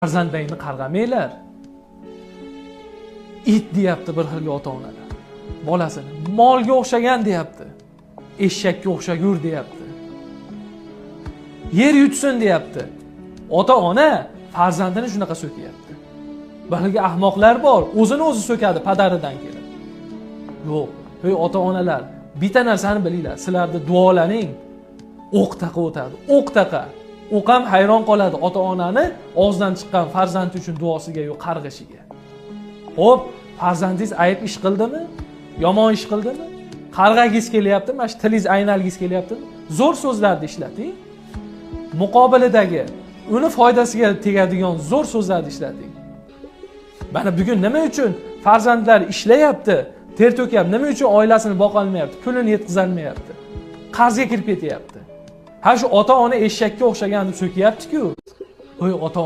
Farzandingni qarg'amanglar. It deyapti bir xilga ota-onalar. Bolasini molga o'xshagan deyapti. Eshakka o'xshagur deyapti. Yer yutsin deyapti. Ota-ona farzandini shunaqa so'kyapti. Bir xilga ahmoqlar bor, o'zini o'zi so'kadi padaridan kelib. Yo'q, ey ota-onalar, bitta narsani bilinglar, sizlarni duolaring o'q taqa o'tadi. O'q taqa. O'q ham hayron qoladi ota-onani og'zidan chiqqan farzandi uchun duosiga yo qarg'ishiga. Xo'p, farzandingiz ayb ish qildimi? Yomon ish qildimi? Qarg'agiz kelyaptimi? Mana shu tilingiz aynalgiz kelyaptimi? Zo'r so'zlarni ishlating. Muqobilidagi uni foydasiga tegadigan zo'r so'zlarni ishlating. Mana bugun nima uchun farzandlar ishlayapti, ter to'kyapti, nima uchun oilasini boqa olmayapti, pulini yetkazolmayapti, qarzga kirib ketyapti. Ha shu ota-ona eshakka o'xshagan deb so'kyapti-ku. Voy ota